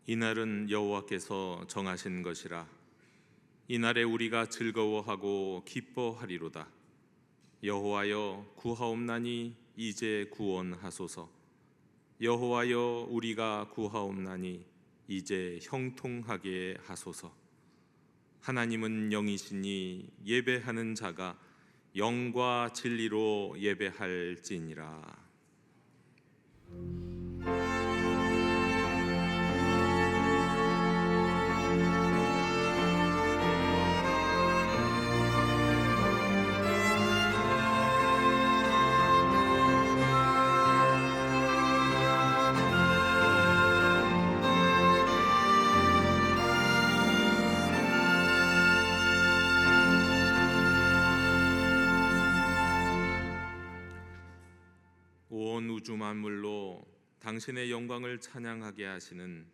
이날은 여호와께서 정하신 것이라. 이날에 우리가 즐거워하고 기뻐하리로다. 여호와여, 구하옵나니 이제 구원하소서. 여호와여, 우리가 구하옵나니 이제 형통하게 하소서. 하나님은 영이시니 예배하는 자가 영과 진리로 예배할지니라. 온 우주 만물로 당신의 영광을 찬양하게 하시는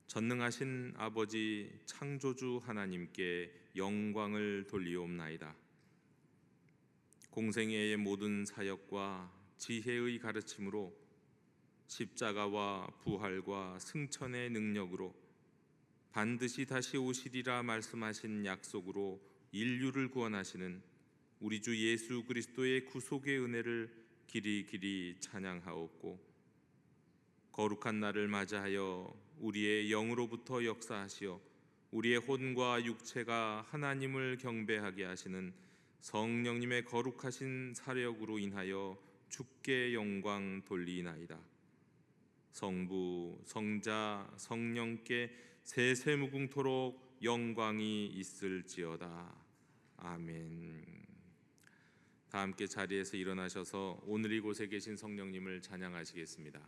전능하신 아버지 창조주 하나님께 영광을 돌리옵나이다. 공생애의 모든 사역과 지혜의 가르침으로 십자가와 부활과 승천의 능력으로 반드시 다시 오시리라 말씀하신 약속으로 인류를 구원하시는 우리 주 예수 그리스도의 구속의 은혜를 길이 찬양하옵고, 거룩한 날을 맞이하여 우리의 영으로부터 역사하시어 우리의 혼과 육체가 하나님을 경배하게 하시는 성령님의 거룩하신 사력으로 인하여 주께 영광 돌리나이다. 성부, 성자, 성령께 세세무궁토록 영광이 있을지어다. 아멘. 다 함께 자리에서 일어나셔서 오늘 이곳에 계신 성령님을 찬양하시겠습니다.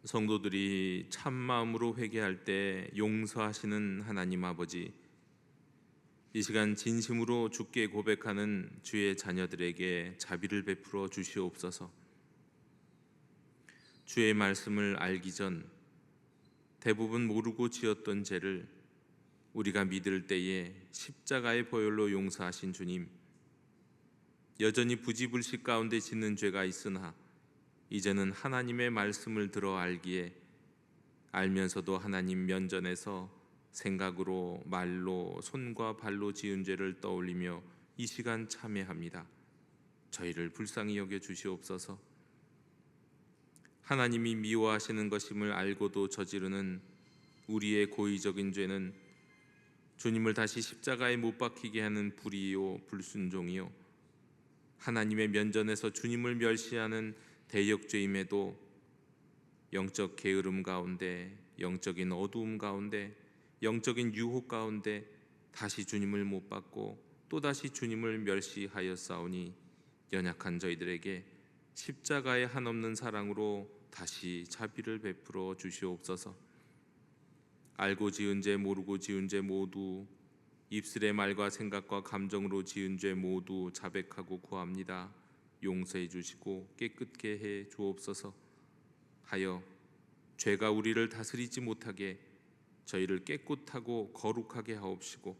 성도들이 참 마음으로 회개할 때 용서하시는 하나님 아버지, 이 시간 진심으로 주께 고백하는 주의 자녀들에게 자비를 베풀어 주시옵소서. 주의 말씀을 알기 전 대부분 모르고 지었던 죄를 우리가 믿을 때에 십자가의 보혈로 용서하신 주님, 여전히 부지불식 가운데 짓는 죄가 있으나 이제는 하나님의 말씀을 들어 알기에 알면서도 하나님 면전에서 생각으로 말로 손과 발로 지은 죄를 떠올리며 이 시간 참회합니다. 저희를 불쌍히 여겨 주시옵소서. 하나님이 미워하시는 것임을 알고도 저지르는 우리의 고의적인 죄는 주님을 다시 십자가에 못 박히게 하는 불의요 불순종이요 하나님의 면전에서 주님을 멸시하는 대역죄임에도 영적 게으름 가운데, 영적인 어두움 가운데, 영적인 유혹 가운데 다시 주님을 못 받고 또다시 주님을 멸시하였사오니 연약한 저희들에게 십자가의 한없는 사랑으로 다시 자비를 베풀어 주시옵소서. 알고 지은 죄 모르고 지은 죄 모두 입술의 말과 생각과 감정으로 지은 죄 모두 자백하고 구합니다. 용서해 주시고 깨끗게 해 주옵소서. 하여 죄가 우리를 다스리지 못하게 저희를 깨끗하고 거룩하게 하옵시고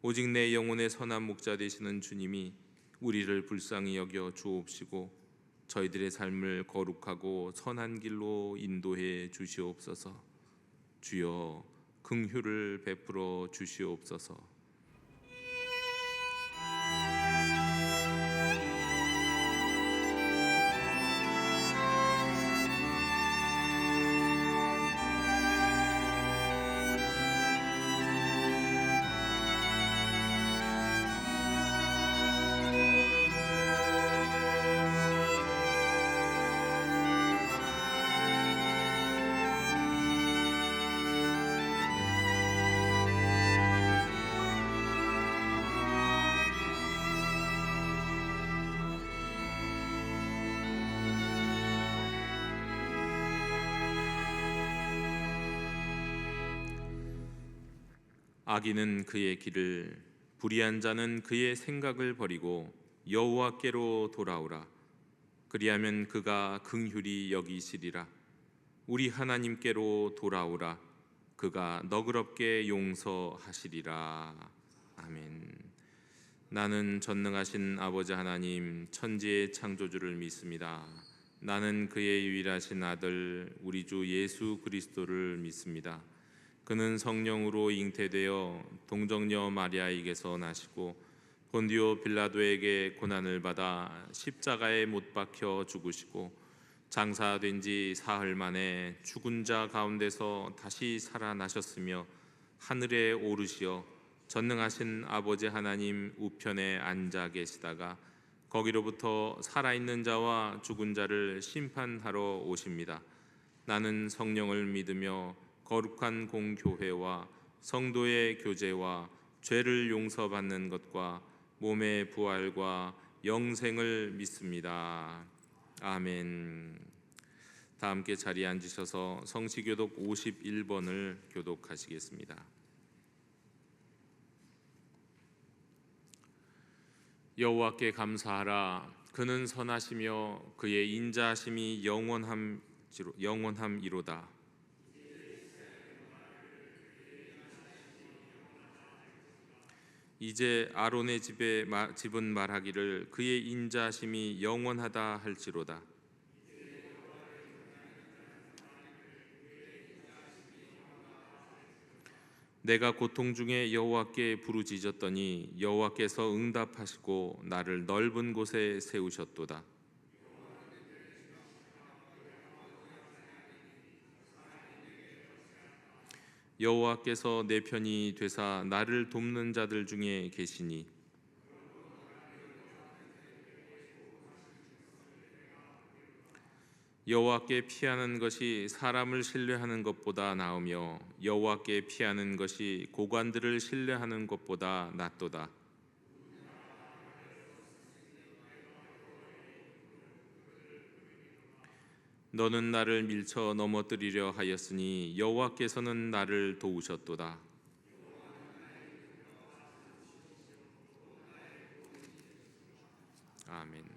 오직 내 영혼의 선한 목자 되시는 주님이 우리를 불쌍히 여겨 주옵시고 저희들의 삶을 거룩하고 선한 길로 인도해 주시옵소서. 주여 긍휼을 베풀어 주시옵소서. 악인은 그의 길을, 불의한 자는 그의 생각을 버리고 여호와께로 돌아오라. 그리하면 그가 긍휼히 여기시리라. 우리 하나님께로 돌아오라. 그가 너그럽게 용서하시리라. 아멘. 나는 전능하신 아버지 하나님 천지의 창조주를 믿습니다. 나는 그의 유일하신 아들 우리 주 예수 그리스도를 믿습니다. 그는 성령으로 잉태되어 동정녀 마리아에게서 나시고 본디오 빌라도에게 고난을 받아 십자가에 못 박혀 죽으시고 장사된 지 사흘 만에 죽은 자 가운데서 다시 살아나셨으며 하늘에 오르시어 전능하신 아버지 하나님 우편에 앉아 계시다가 거기로부터 살아있는 자와 죽은 자를 심판하러 오십니다. 나는 성령을 믿으며 거룩한 공교회와 성도의 교제와 죄를 용서받는 것과 몸의 부활과 영생을 믿습니다. 아멘. 다 함께 자리에 앉으셔서 성시교독 51번을 교독하시겠습니다. 여호와께 감사하라. 그는 선하시며 그의 인자하심이 영원함이로다. 이제 아론의 집은 말하기를 그의 인자하심이 영원하다 할지로다. 내가 고통 중에 여호와께 부르짖었더니 여호와께서 응답하시고 나를 넓은 곳에 세우셨도다. 여호와께서 내 편이 되사 나를 돕는 자들 중에 계시니 여호와께 피하는 것이 사람을 신뢰하는 것보다 나으며 여호와께 피하는 것이 고관들을 신뢰하는 것보다 낫도다. 너는 나를 밀쳐 넘어뜨리려 하였으니 여호와께서는 나를 도우셨도다. 아멘.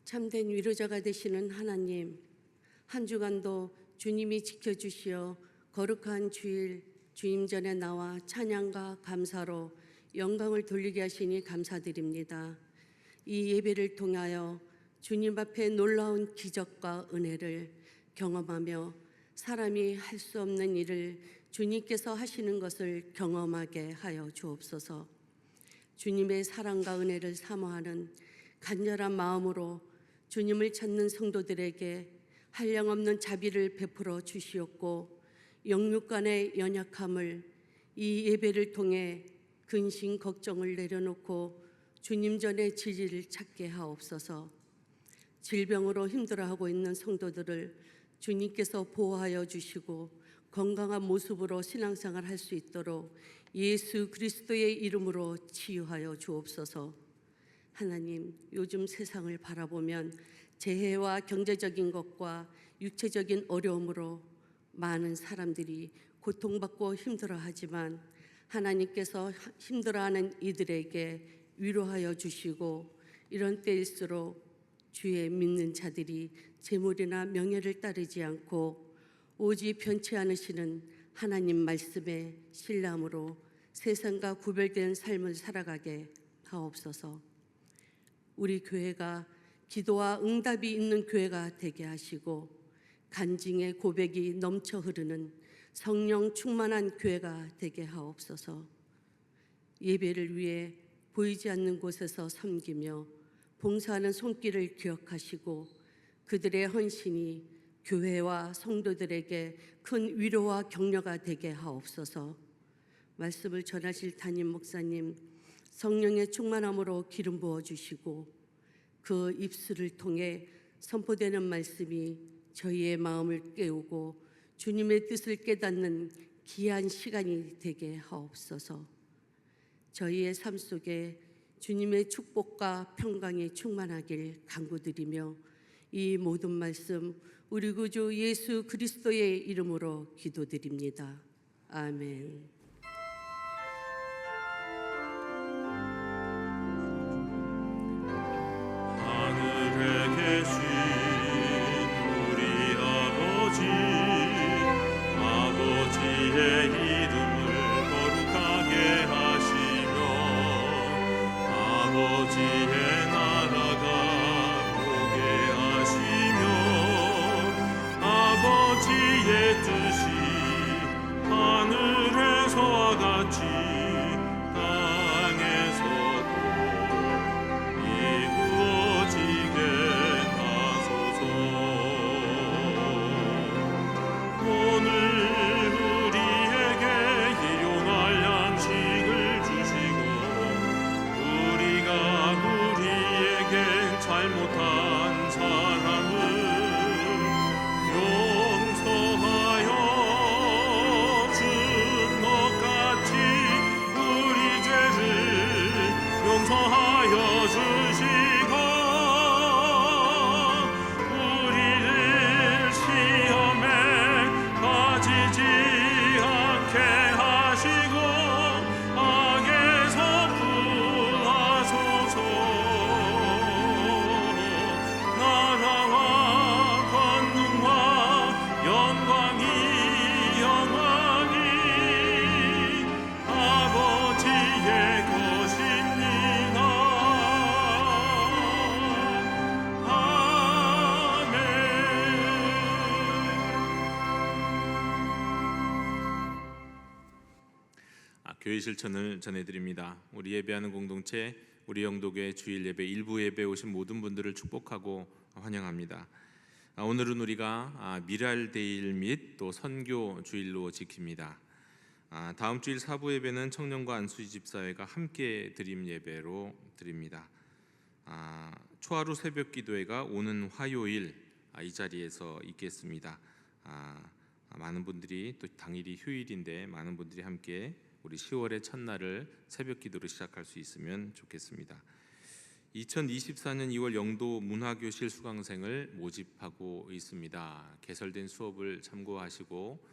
참된 위로자가 되시는 하나님, 한 주간도 주님이 지켜주시어 거룩한 주일 주님 전에 나와 찬양과 감사로 영광을 돌리게 하시니 감사드립니다. 이 예배를 통하여 주님 앞에 놀라운 기적과 은혜를 경험하며 사람이 할 수 없는 일을 주님께서 하시는 것을 경험하게 하여 주옵소서. 주님의 사랑과 은혜를 사모하는 간절한 마음으로 주님을 찾는 성도들에게 한량없는 자비를 베풀어 주시옵고, 영육간의 연약함을 이 예배를 통해 근심 걱정을 내려놓고 주님 전에 지지를 찾게 하옵소서. 질병으로 힘들어하고 있는 성도들을 주님께서 보호하여 주시고 건강한 모습으로 신앙생활 할 수 있도록 예수 그리스도의 이름으로 치유하여 주옵소서. 하나님, 요즘 세상을 바라보면 재해와 경제적인 것과 육체적인 어려움으로 많은 사람들이 고통받고 힘들어하지만 하나님께서 힘들어하는 이들에게 위로하여 주시고, 이런 때일수록 주의 믿는 자들이 재물이나 명예를 따르지 않고 오직 편치 않으시는 하나님 말씀에 신뢰함으로 세상과 구별된 삶을 살아가게 하옵소서. 우리 교회가 기도와 응답이 있는 교회가 되게 하시고 간증의 고백이 넘쳐 흐르는 성령 충만한 교회가 되게 하옵소서. 예배를 위해 보이지 않는 곳에서 섬기며 봉사하는 손길을 기억하시고 그들의 헌신이 교회와 성도들에게 큰 위로와 격려가 되게 하옵소서. 말씀을 전하실 담임 목사님, 성령의 충만함으로 기름 부어주시고 그 입술을 통해 선포되는 말씀이 저희의 마음을 깨우고 주님의 뜻을 깨닫는 귀한 시간이 되게 하옵소서. 저희의 삶 속에 주님의 축복과 평강이 충만하길 간구드리며 이 모든 말씀 우리 구주 예수 그리스도의 이름으로 기도드립니다. 아멘. 하늘에 계신 우리 아버지, 아버지의 이름을 거룩하게 하시며 아버지의 나라가 오게 하시며 아버지의 뜻이 하늘에서와 같이 땅에서도 이루어지게 하소서. 오늘 우리에게 일용할 양식을 주시고 우리가 우리에게 잘못한 사람을 용서하여 준 것 같이 우리 죄를 용서하여 주시고 우리를 시험에 빠지지 않게 하시고 악에서 구하소서. 나라와 권능과 영광이 영원히 아버지의 것입니다. 아멘. 교회 실천을 전해드립니다. 우리 예배하는 공동체 우리 영도교회 주일 예배 일부 예배 오신 모든 분들을 축복하고 환영합니다. 오늘은 우리가 미랄데일 및 또 선교 주일로 지킵니다. 다음 주일 사부 예배는 청년과 안수지 집사회가 함께 드림 예배로 드립니다. 초하루 새벽 기도회가 오는 화요일 이 자리에서 있겠습니다. 많은 분들이, 또 당일이 휴일인데 많은 분들이 함께 우리 10월의 첫날을 새벽 기도로 시작할 수 있으면 좋겠습니다. 2024년 2월 영도 문화교실 수강생을 모집하고 있습니다. 개설된 수업을 참고하시고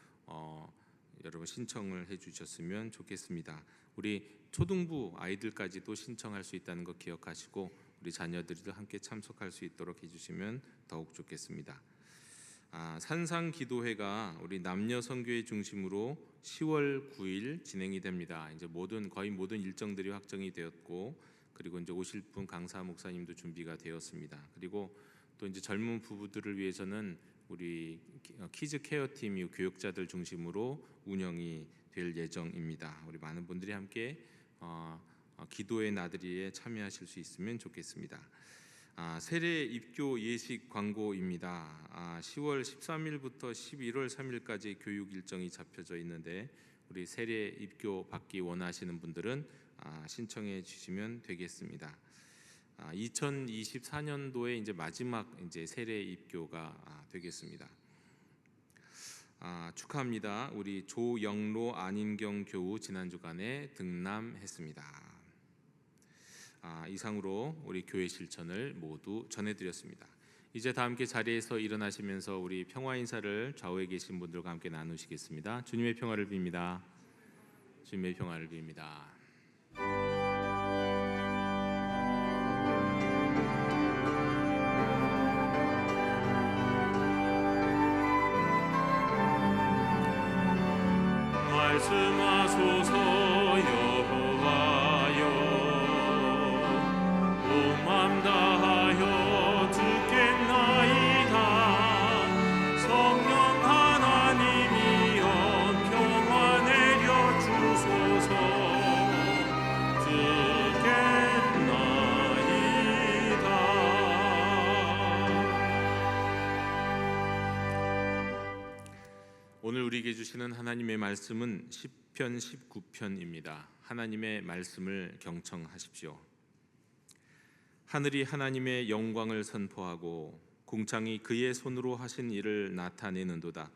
여러분 신청을 해주셨으면 좋겠습니다. 우리 초등부 아이들까지도 신청할 수 있다는 것 기억하시고 우리 자녀들도 함께 참석할 수 있도록 해주시면 더욱 좋겠습니다. 산상기도회가 우리 남녀 선교회 중심으로 10월 9일 진행이 됩니다. 이제 거의 모든 일정들이 확정이 되었고, 그리고 이제 오실 분 강사 목사님도 준비가 되었습니다. 그리고 또 이제 젊은 부부들을 위해서는 우리 키즈 케어 팀이 교육자들 중심으로 운영이 될 예정입니다. 우리 많은 분들이 함께 기도의 나들이에 참여하실 수 있으면 좋겠습니다. 세례 입교 예식 광고입니다. 10월 13일부터 11월 3일까지 교육 일정이 잡혀져 있는데, 우리 세례 입교 받기 원하시는 분들은 신청해 주시면 되겠습니다. 2024년도에 이제 마지막 이제 세례 입교가 되겠습니다. 축하합니다. 우리 조영로 안인경 교우 지난 주간에 등남했습니다. 이상으로 우리 교회 실천을 모두 전해드렸습니다. 이제 다 함께 자리에서 일어나시면서 우리 평화 인사를 좌우에 계신 분들과 함께 나누시겠습니다. 주님의 평화를 빕니다. 주님의 평화를 빕니다. 말씀하소서 여호와여, 온 맘 다하여 듣겠나이다. 성령 하나님이여 평화 내려 주소서. 듣겠나이다. 오늘 우리에게 주시는 하나님의 말씀은 시편 19편입니다. 하나님의 말씀을 경청하십시오. 하늘이 하나님의 영광을 선포하고 궁창이 그의 손으로 하신 일을 나타내는도다.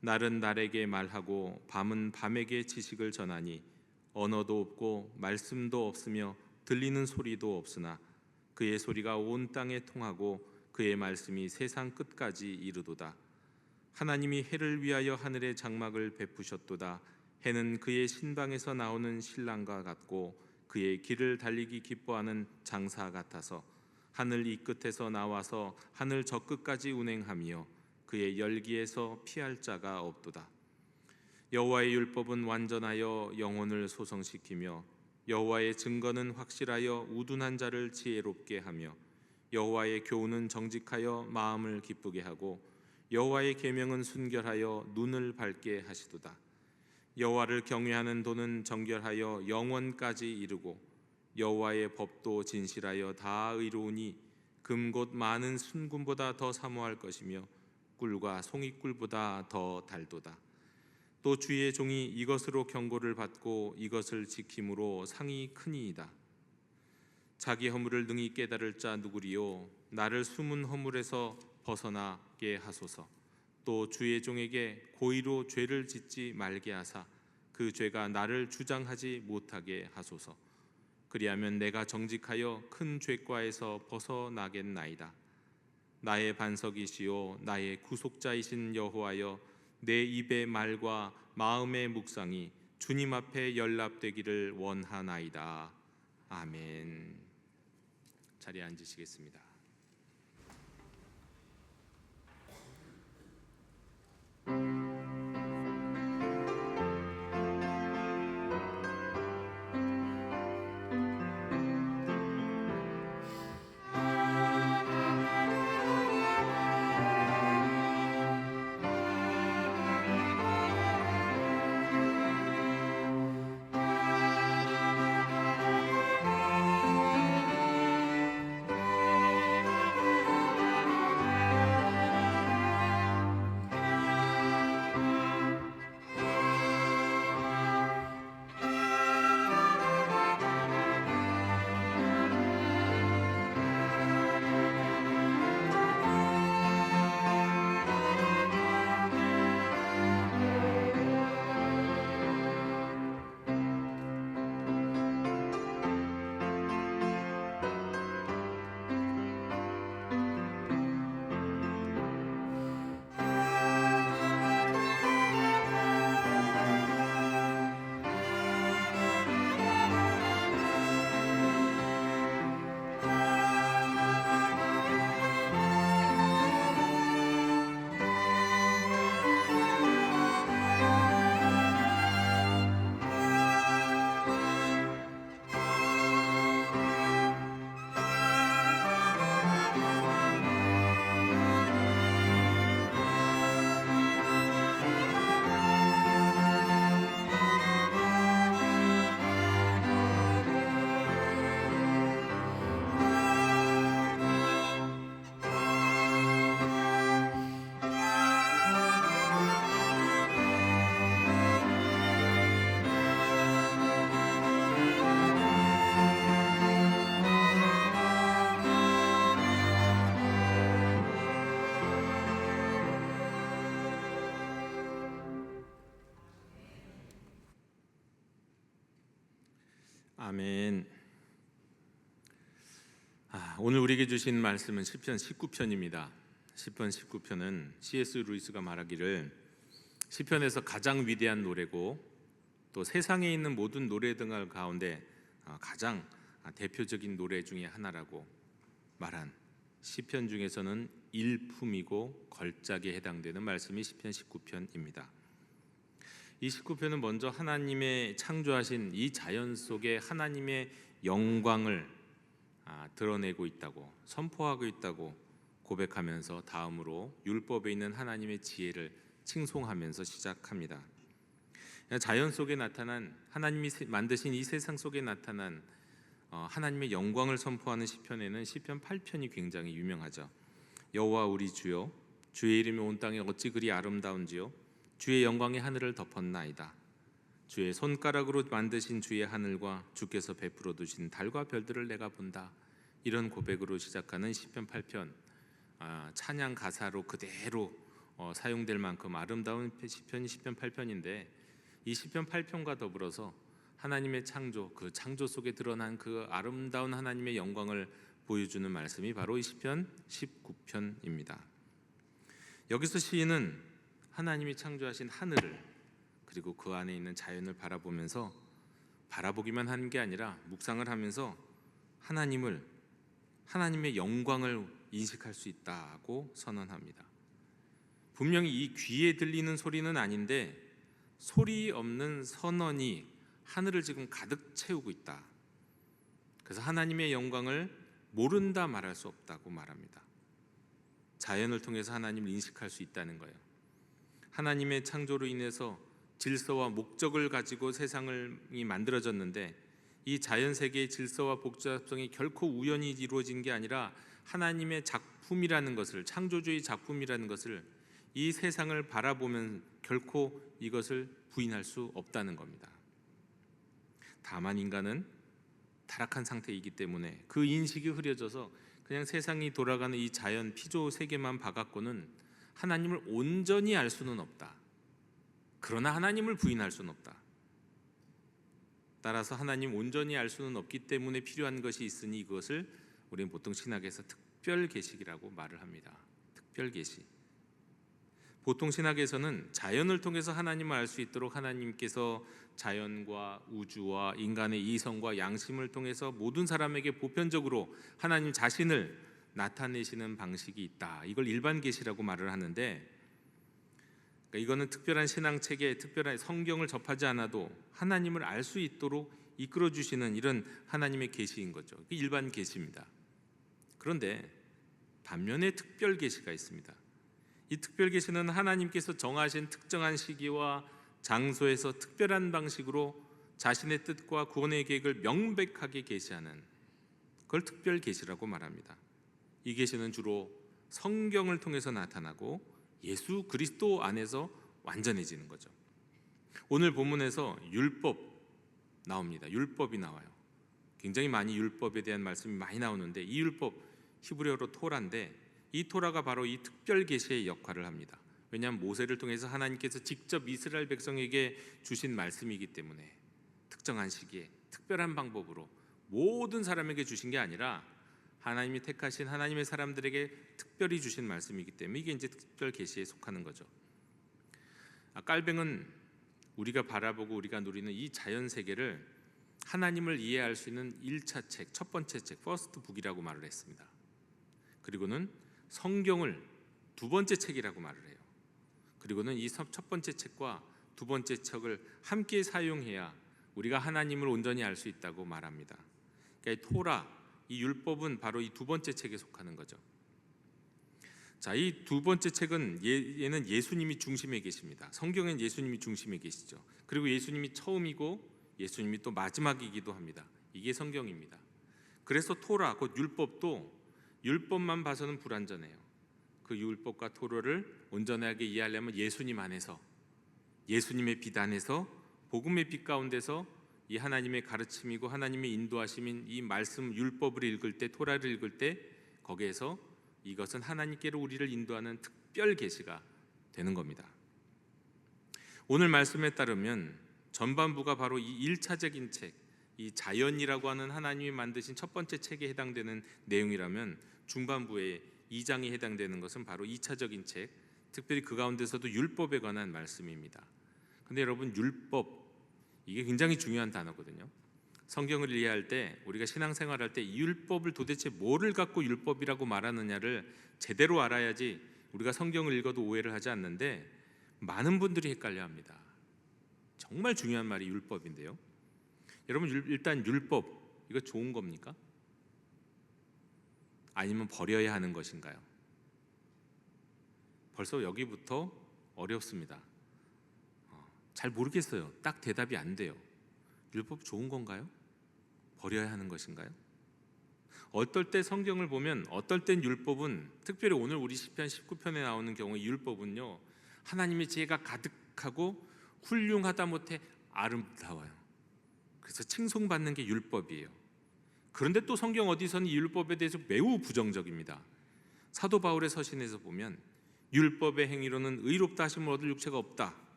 날은 날에게 말하고 밤은 밤에게 지식을 전하니 언어도 없고 말씀도 없으며 들리는 소리도 없으나 그의 소리가 온 땅에 통하고 그의 말씀이 세상 끝까지 이르도다. 하나님이 해를 위하여 하늘의 장막을 베푸셨도다. 해는 그의 신방에서 나오는 신랑과 같고 그의 길을 달리기 기뻐하는 장사 같아서 하늘 이 끝에서 나와서 하늘 저 끝까지 운행하며 그의 열기에서 피할 자가 없도다. 여호와의 율법은 완전하여 영혼을 소성시키며 여호와의 증거는 확실하여 우둔한 자를 지혜롭게 하며 여호와의 교훈은 정직하여 마음을 기쁘게 하고 여호와의 계명은 순결하여 눈을 밝게 하시도다. 여호와를 경외하는 도는 정결하여 영원까지 이르고 여호와의 법도 진실하여 다 의로우니 금 곧 많은 순금보다 더 사모할 것이며 꿀과 송이꿀보다 더 달도다. 또 주의 종이 이것으로 경고를 받고 이것을 지킴으로 상이 크니이다. 자기 허물을 능히 깨달을 자 누구리요? 나를 숨은 허물에서 벗어나게 하소서. 또 주의 종에게 고의로 죄를 짓지 말게 하사 그 죄가 나를 주장하지 못하게 하소서. 그리하면 내가 정직하여 큰 죄과에서 벗어나겠나이다. 나의 반석이시요 나의 구속자이신 여호와여, 내 입의 말과 마음의 묵상이 주님 앞에 연락되기를 원하나이다. 아멘. 자리에 앉으시겠습니다. 아멘. 오늘 우리에게 주신 말씀은 시편 19편입니다. 시편 19편은 C.S. 루이스가 말하기를 시편에서 가장 위대한 노래고 또 세상에 있는 모든 노래 등을 가운데 가장 대표적인 노래 중에 하나라고 말한 시편 중에서는 일품이고 걸작에 해당되는 말씀이 시편 19편입니다. 이 19편은 먼저 하나님의 창조하신 이 자연 속에 하나님의 영광을 드러내고 있다고, 선포하고 있다고 고백하면서 다음으로 율법에 있는 하나님의 지혜를 칭송하면서 시작합니다. 자연 속에 나타난 하나님이 만드신 이 세상 속에 나타난 하나님의 영광을 선포하는 시편에는 시편 8편이 굉장히 유명하죠. 여호와 우리 주여, 주의 이름이 온 땅에 어찌 그리 아름다운지요, 주의 영광이 하늘을 덮었나이다. 주의 손가락으로 만드신 주의 하늘과 주께서 베풀어 두신 달과 별들을 내가 본다. 이런 고백으로 시작하는 시편 8편, 찬양 가사로 그대로 사용될 만큼 아름다운 시편이 시편 8편인데, 이 시편 8편과 더불어서 하나님의 창조, 그 창조 속에 드러난 그 아름다운 하나님의 영광을 보여주는 말씀이 바로 이 시편 19편입니다. 여기서 시인은 하나님이 창조하신 하늘을 그리고 그 안에 있는 자연을 바라보면서 바라보기만 하는 게 아니라 묵상을 하면서 하나님의 영광을 인식할 수 있다고 선언합니다. 분명히 이 귀에 들리는 소리는 아닌데 소리 없는 선언이 하늘을 지금 가득 채우고 있다. 그래서 하나님의 영광을 모른다 말할 수 없다고 말합니다. 자연을 통해서 하나님을 인식할 수 있다는 거예요. 하나님의 창조로 인해서 질서와 목적을 가지고 세상이 만들어졌는데, 이 자연 세계의 질서와 복잡성이 결코 우연히 이루어진 게 아니라 하나님의 작품이라는 것을, 창조주의 작품이라는 것을 이 세상을 바라보면 결코 이것을 부인할 수 없다는 겁니다. 다만 인간은 타락한 상태이기 때문에 그 인식이 흐려져서 그냥 세상이 돌아가는 이 자연 피조 세계만 봐갖고는 하나님을 온전히 알 수는 없다. 그러나 하나님을 부인할 수는 없다. 따라서 하나님 온전히 알 수는 없기 때문에 필요한 것이 있으니 이것을 우리는 보통 신학에서 특별 계시라고 말을 합니다. 특별 계시. 보통 신학에서는 자연을 통해서 하나님을 알 수 있도록 하나님께서 자연과 우주와 인간의 이성과 양심을 통해서 모든 사람에게 보편적으로 하나님 자신을 나타내시는 방식이 있다. 이걸 일반 계시라고 말을 하는데, 그러니까 이거는 특별한 신앙책에 특별한 성경을 접하지 않아도 하나님을 알 수 있도록 이끌어 주시는 이런 하나님의 계시인 거죠. 이게 일반 계시입니다. 그런데 반면에 특별 계시가 있습니다. 이 특별 계시는 하나님께서 정하신 특정한 시기와 장소에서 특별한 방식으로 자신의 뜻과 구원의 계획을 명백하게 계시하는, 그걸 특별 계시라고 말합니다. 이 계시는 주로 성경을 통해서 나타나고 예수 그리스도 안에서 완전해지는 거죠. 오늘 본문에서 율법 나옵니다. 율법이 나와요. 굉장히 많이 율법에 대한 말씀이 많이 나오는데, 이 율법 히브리어로 토라인데, 이 토라가 바로 이 특별 계시의 역할을 합니다. 왜냐하면 모세를 통해서 하나님께서 직접 이스라엘 백성에게 주신 말씀이기 때문에 특정한 시기에 특별한 방법으로 모든 사람에게 주신 게 아니라 하나님이 택하신 하나님의 사람들에게 특별히 주신 말씀이기 때문에 이게 이제 특별 계시에 속하는 거죠. 깔뱅은 우리가 바라보고 우리가 누리는 이 자연 세계를 하나님을 이해할 수 있는 1차 책, 첫 번째 책, 퍼스트 북이라고 말을 했습니다. 그리고는 성경을 두 번째 책이라고 말을 해요. 그리고는 이 첫 번째 책과 두 번째 책을 함께 사용해야 우리가 하나님을 온전히 알 수 있다고 말합니다. 그러니까 이 토라, 이 율법은 바로 이 두 번째 책에 속하는 거죠. 자, 이 두 번째 책은 얘는 예수님이 중심에 계십니다. 성경엔 예수님이 중심에 계시죠. 그리고 예수님이 처음이고 예수님이 또 마지막이기도 합니다. 이게 성경입니다. 그래서 토라, 곧 율법도 율법만 봐서는 불완전해요. 그 율법과 토라를 온전하게 이해하려면 예수님 안에서, 예수님의 빛 안에서, 복음의 빛 가운데서 이 하나님의 가르침이고 하나님의 인도하심인 이 말씀 율법을 읽을 때, 토라를 읽을 때 거기에서 이것은 하나님께로 우리를 인도하는 특별 계시가 되는 겁니다. 오늘 말씀에 따르면 전반부가 바로 이 1차적인 책, 이 자연이라고 하는 하나님이 만드신 첫 번째 책에 해당되는 내용이라면 중반부에 2장이 해당되는 것은 바로 2차적인 책, 특별히 그 가운데서도 율법에 관한 말씀입니다. 근데 여러분, 율법, 이게 굉장히 중요한 단어거든요. 성경을 이해할 때, 우리가 신앙생활할 때 이 율법을 도대체 뭐를 갖고 율법이라고 말하느냐를 제대로 알아야지 우리가 성경을 읽어도 오해를 하지 않는데, 많은 분들이 헷갈려합니다. 정말 중요한 말이 율법인데요. 여러분, 일단 율법, 이거 좋은 겁니까? 아니면 버려야 하는 것인가요? 벌써 여기부터 어렵습니다. 잘 모르겠어요. 딱 대답이 안 돼요. 율법 좋은 건가요? 버려야 하는 것인가요? 어떨 때 성경을 보면 어떨 땐 율법은, 특별히 오늘 우리 시편 19편에 나오는 경우에 율법은요, 하나님의 지혜가 가득하고 훌륭하다 못해 아름다워요. 그래서 칭송받는 게 율법이에요. 그런데 또 성경 어디서는 이 율법에 대해서 매우 부정적입니다. 사도 바울의 서신에서 보면 율법의 행위로는 의롭다 하심을 얻을 육체가 없다.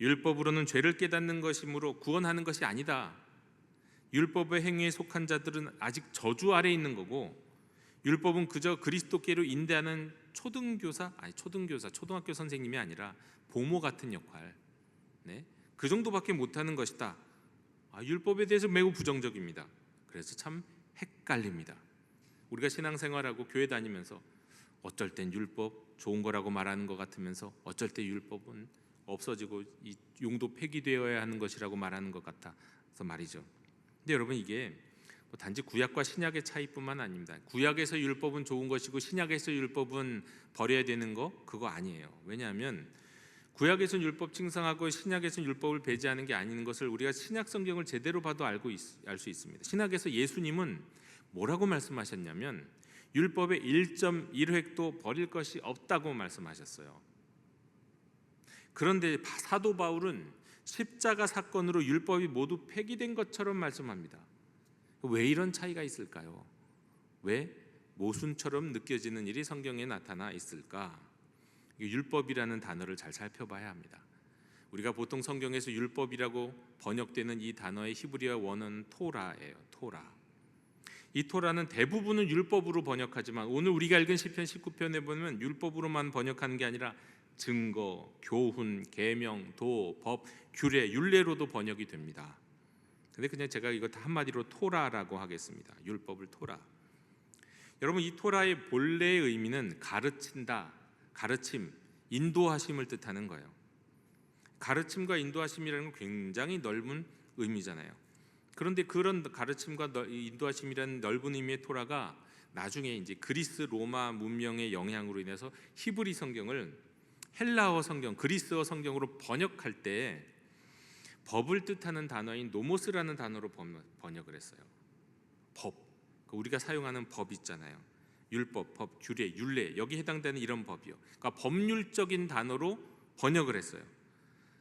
율법으로는 죄를 깨닫는 것이므로 구원하는 것이 아니다. 율법의 행위에 속한 자들은 아직 저주 아래 있는 거고, 율법은 그저 그리스도께로 인도하는 초등학교 선생님이 아니라 보모 같은 역할, 그 정도밖에 못하는 것이다. 율법에 대해서 매우 부정적입니다. 그래서 참 헷갈립니다. 우리가 신앙생활하고 교회 다니면서 어쩔 땐 율법 좋은 거라고 말하는 것 같으면서 어쩔 때 율법은 없어지고 이 용도 폐기되어야 하는 것이라고 말하는 것 같아서 말이죠. 근데 여러분, 이게 단지 구약과 신약의 차이뿐만 아닙니다. 구약에서 율법은 좋은 것이고 신약에서 율법은 버려야 되는 거, 그거 아니에요. 왜냐하면 구약에서는 율법 칭송하고 신약에서는 율법을 배제하는 게 아닌 것을 우리가 신약 성경을 제대로 봐도 알 수 있습니다. 신약에서 예수님은 뭐라고 말씀하셨냐면 율법의 1.1획도 버릴 것이 없다고 말씀하셨어요. 그런데 사도 바울은 십자가 사건으로 율법이 모두 폐기된 것처럼 말씀합니다. 왜 이런 차이가 있을까요? 왜 모순처럼 느껴지는 일이 성경에 나타나 있을까? 율법이라는 단어를 잘 살펴봐야 합니다. 우리가 보통 성경에서 율법이라고 번역되는 이 단어의 히브리어 원어는 토라예요. 토라. 이 토라는 대부분은 율법으로 번역하지만 오늘 우리가 읽은 시편 19편에 보면 율법으로만 번역하는 게 아니라 증거, 교훈, 계명, 도, 법, 규례, 율례로도 번역이 됩니다. 근데 그냥 제가 이거 다 한마디로 토라라고 하겠습니다. 율법을 토라. 여러분, 이 토라의 본래의 의미는 가르친다, 가르침, 인도하심을 뜻하는 거예요. 가르침과 인도하심이라는 건 굉장히 넓은 의미잖아요. 그런데 그런 가르침과 인도하심이라는 넓은 의미의 토라가 나중에 이제 그리스 로마 문명의 영향으로 인해서 히브리 성경을 헬라어 성경, 그리스어 성경으로 번역할 때 법을 뜻하는 단어인 노모스라는 단어로 번역을 했어요. 법, 우리가 사용하는 법 있잖아요. 율법, 법, 규례, 율례, 여기 해당되는 이런 법이요. 그러니까 법률적인 단어로 번역을 했어요.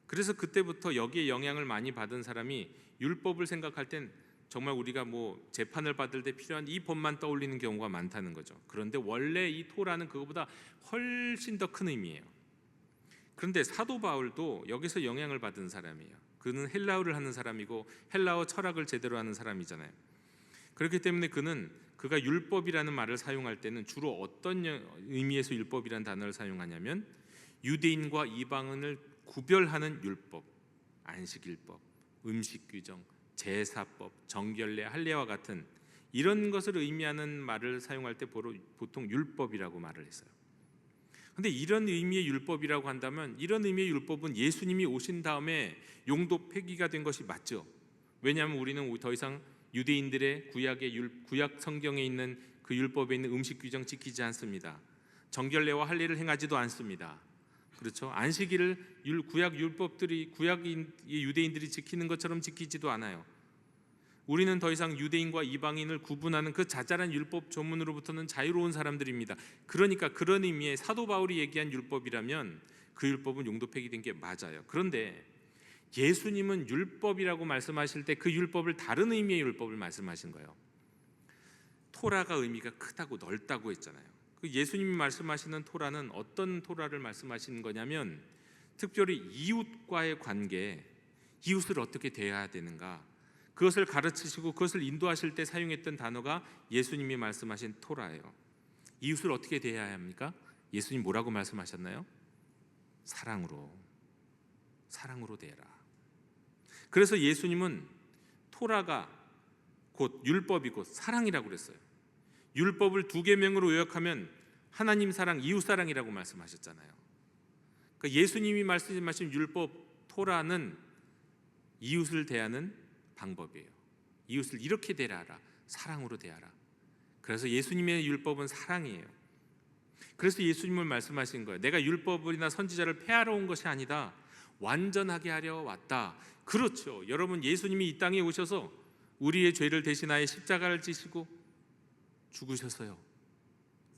그래서 그때부터 여기에 영향을 많이 받은 사람이 율법을 생각할 땐 정말 우리가 뭐 재판을 받을 때 필요한 이 법만 떠올리는 경우가 많다는 거죠. 그런데 원래 이 토라는 그거보다 훨씬 더 큰 의미예요. 그런데 사도 바울도 여기서 영향을 받은 사람이에요. 그는 헬라어를 하는 사람이고 헬라어 철학을 제대로 하는 사람이잖아요. 그렇기 때문에 그가 율법이라는 말을 사용할 때는 주로 어떤 의미에서 율법이라는 단어를 사용하냐면 유대인과 이방인을 구별하는 율법, 안식일법, 음식규정, 제사법, 정결례, 할례와 같은 이런 것을 의미하는 말을 사용할 때 보통 율법이라고 말을 했어요. 그런데 이런 의미의 율법이라고 한다면 이런 의미의 율법은 예수님이 오신 다음에 용도 폐기가 된 것이 맞죠. 왜냐하면 우리는 더 이상 유대인들의 구약 성경에 있는 그 율법에 있는 음식 규정 지키지 않습니다. 정결례와 할례를 행하지도 않습니다. 그렇죠? 안식일을 구약 율법들이 유대인들이 지키는 것처럼 지키지도 않아요. 우리는 더 이상 유대인과 이방인을 구분하는 그 자잘한 율법 조문으로부터는 자유로운 사람들입니다. 그러니까 그런 의미의 사도 바울이 얘기한 율법이라면 그 율법은 용도 폐기된 게 맞아요. 그런데 예수님은 율법이라고 말씀하실 때 그 율법을 다른 의미의 율법을 말씀하신 거예요. 토라가 의미가 크다고 넓다고 했잖아요. 그 예수님이 말씀하시는 토라는 어떤 토라를 말씀하시는 거냐면 특별히 이웃과의 관계, 이웃을 어떻게 대해야 되는가, 그것을 가르치시고 그것을 인도하실 때 사용했던 단어가 예수님이 말씀하신 토라예요. 이웃을 어떻게 대해야 합니까? 예수님 뭐라고 말씀하셨나요? 사랑으로 대해라. 그래서 예수님은 토라가 곧 율법이 곧 사랑이라고 그랬어요. 율법을 두 계명으로 요약하면 하나님 사랑, 이웃 사랑이라고 말씀하셨잖아요. 그러니까 예수님이 말씀하신 율법 토라는 이웃을 대하는 방법이에요. 이웃을 이렇게 대하라, 사랑으로 대하라. 그래서 예수님의 율법은 사랑이에요. 그래서 예수님은 말씀하신 거예요. 내가 율법이나 선지자를 폐하러 온 것이 아니다, 완전하게 하려 왔다. 그렇죠. 여러분, 예수님이 이 땅에 오셔서 우리의 죄를 대신하여 십자가를 지시고 죽으셨어요.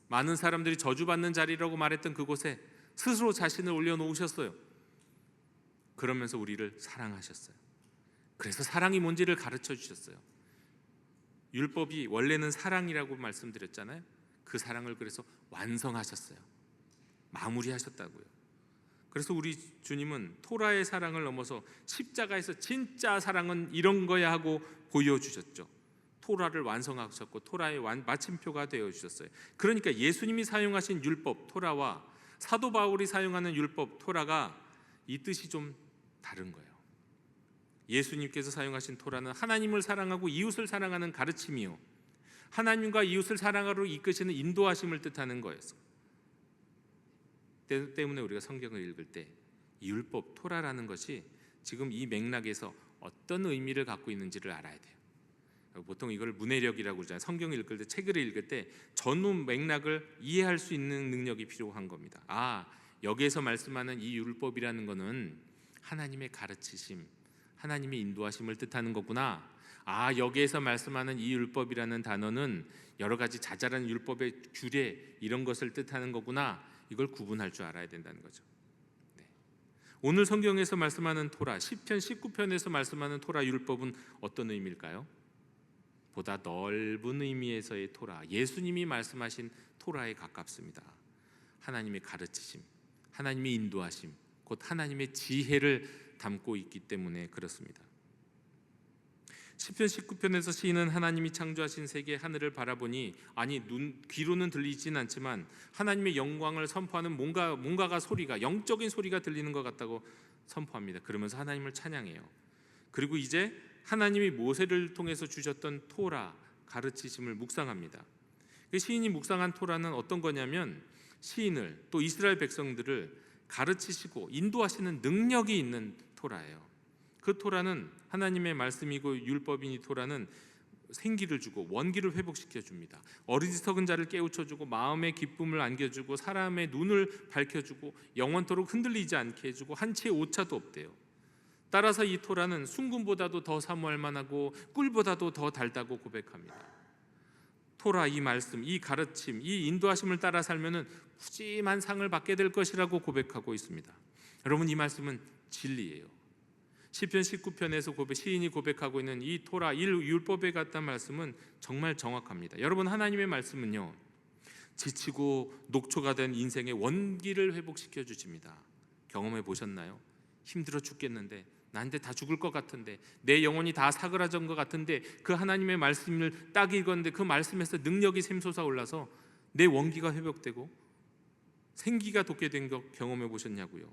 많은 사람들이 저주받는 자리라고 말했던 그곳에 스스로 자신을 올려놓으셨어요. 그러면서 우리를 사랑하셨어요. 그래서 사랑이 뭔지를 가르쳐 주셨어요. 율법이 원래는 사랑이라고 말씀드렸잖아요. 그 사랑을 그래서 완성하셨어요. 마무리하셨다고요. 그래서 우리 주님은 토라의 사랑을 넘어서 십자가에서 진짜 사랑은 이런 거야 하고 보여주셨죠. 토라를 완성하셨고 토라의 마침표가 되어주셨어요. 그러니까 예수님이 사용하신 율법 토라와 사도 바울이 사용하는 율법 토라가 이 뜻이 좀 다른 거예요. 예수님께서 사용하신 토라는 하나님을 사랑하고 이웃을 사랑하는 가르침이요, 하나님과 이웃을 사랑하러 이끄시는 인도하심을 뜻하는 거였어요. 때문에 우리가 성경을 읽을 때 이 율법 토라라는 것이 지금 이 맥락에서 어떤 의미를 갖고 있는지를 알아야 돼요. 보통 이걸 문해력이라고 그러잖아요. 성경을 읽을 때, 책을 읽을 때 전후 맥락을 이해할 수 있는 능력이 필요한 겁니다. 아, 여기에서 말씀하는 이 율법이라는 것은 하나님의 가르치심, 하나님의 인도하심을 뜻하는 거구나. 아, 여기에서 말씀하는 이 율법이라는 단어는 여러 가지 자잘한 율법의 규례 이런 것을 뜻하는 거구나. 이걸 구분할 줄 알아야 된다는 거죠. 네. 오늘 성경에서 말씀하는 토라, 시편 19편에서 말씀하는 토라 율법은 어떤 의미일까요? 보다 넓은 의미에서의 토라, 예수님이 말씀하신 토라에 가깝습니다. 하나님의 가르치심, 하나님의 인도하심, 곧 하나님의 지혜를 담고 있기 때문에 그렇습니다. 시편 19편에서 시인은 하나님이 창조하신 세계 하늘을 바라보니, 아니 귀로는 들리진 않지만 하나님의 영광을 선포하는 뭔가가 소리가, 영적인 소리가 들리는 것 같다고 선포합니다. 그러면서 하나님을 찬양해요. 그리고 이제 하나님이 모세를 통해서 주셨던 토라 가르치심을 묵상합니다. 시인이 묵상한 토라는 어떤 거냐면 시인을, 또 이스라엘 백성들을 가르치시고 인도하시는 능력이 있는 토라예요. 그 토라는 하나님의 말씀이고 율법이니 토라는 생기를 주고 원기를 회복시켜 줍니다. 어리석은 자를 깨우쳐주고 마음의 기쁨을 안겨주고 사람의 눈을 밝혀주고 영원토록 흔들리지 않게 해주고 한치의 오차도 없대요. 따라서 이 토라는 순금보다도 더 사모할 만하고 꿀보다도 더 달다고 고백합니다. 토라, 이 말씀, 이 가르침, 이 인도하심을 따라 살면은 푸짐한 상을 받게 될 것이라고 고백하고 있습니다. 여러분, 이 말씀은 진리예요. 시편 19편에서 시인이 고백하고 있는 이 토라, 이 율법에 같다는 말씀은 정말 정확합니다. 여러분, 하나님의 말씀은요, 지치고 녹초가 된 인생의 원기를 회복시켜 주십니다. 경험해 보셨나요? 힘들어 죽겠는데, 나한테 다 죽을 것 같은데, 내 영혼이 다 사그라진 것 같은데, 그 하나님의 말씀을 딱 읽었는데 그 말씀에서 능력이 샘솟아 올라서 내 원기가 회복되고 생기가 돋게 된 거 경험해 보셨냐고요?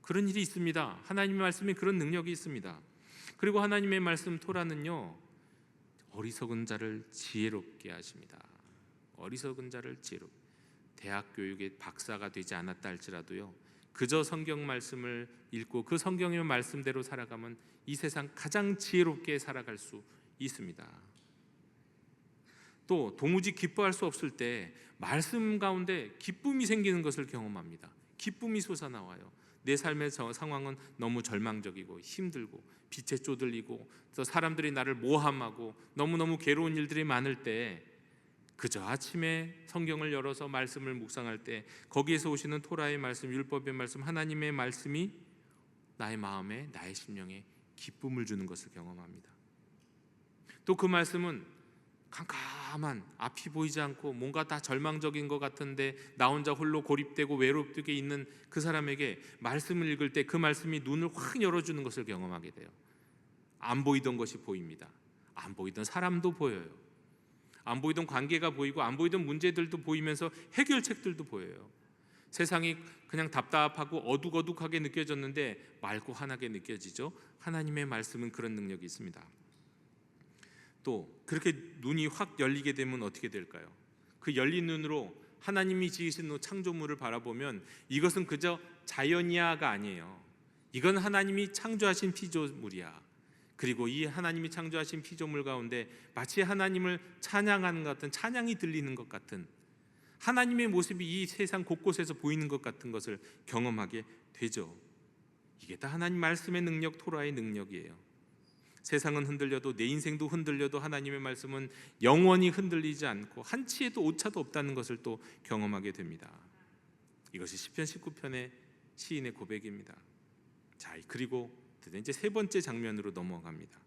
그런 일이 있습니다. 하나님의 말씀에 그런 능력이 있습니다. 그리고 하나님의 말씀 토라는요, 어리석은 자를 지혜롭게 하십니다. 어리석은 자를 지혜롭게. 대학 교육의 박사가 되지 않았다 할지라도요, 그저 성경 말씀을 읽고 그 성경의 말씀대로 살아가면 이 세상 가장 지혜롭게 살아갈 수 있습니다. 또 도무지 기뻐할 수 없을 때 말씀 가운데 기쁨이 생기는 것을 경험합니다. 기쁨이 솟아나와요. 내 삶의 상황은 너무 절망적이고 힘들고 빛에 쪼들리고 또 사람들이 나를 모함하고 너무너무 괴로운 일들이 많을 때 그저 아침에 성경을 열어서 말씀을 묵상할 때 거기에서 오시는 토라의 말씀, 율법의 말씀, 하나님의 말씀이 나의 마음에, 나의 심령에 기쁨을 주는 것을 경험합니다. 또 그 말씀은 캄캄한, 앞이 보이지 않고 뭔가 다 절망적인 것 같은데 나 혼자 홀로 고립되고 외롭게 있는 그 사람에게 말씀을 읽을 때 그 말씀이 눈을 확 열어주는 것을 경험하게 돼요. 안 보이던 것이 보입니다. 안 보이던 사람도 보여요. 안 보이던 관계가 보이고 안 보이던 문제들도 보이면서 해결책들도 보여요. 세상이 그냥 답답하고 어둑어둑하게 느껴졌는데 맑고 환하게 느껴지죠. 하나님의 말씀은 그런 능력이 있습니다. 또 그렇게 눈이 확 열리게 되면 어떻게 될까요? 그 열린 눈으로 하나님이 지으신 창조물을 바라보면 이것은 그저 자연이야가 아니에요. 이건 하나님이 창조하신 피조물이야. 그리고 이 하나님이 창조하신 피조물 가운데 마치 하나님을 찬양하는 것 같은, 찬양이 들리는 것 같은, 하나님의 모습이 이 세상 곳곳에서 보이는 것 같은 것을 경험하게 되죠. 이게 다 하나님 말씀의 능력, 토라의 능력이에요. 세상은 흔들려도, 내 인생도 흔들려도 하나님의 말씀은 영원히 흔들리지 않고 한치에도 오차도 없다는 것을 또 경험하게 됩니다. 이것이 시편 19편의 시인의 고백입니다. 자, 그리고 이제 세 번째 장면으로 넘어갑니다.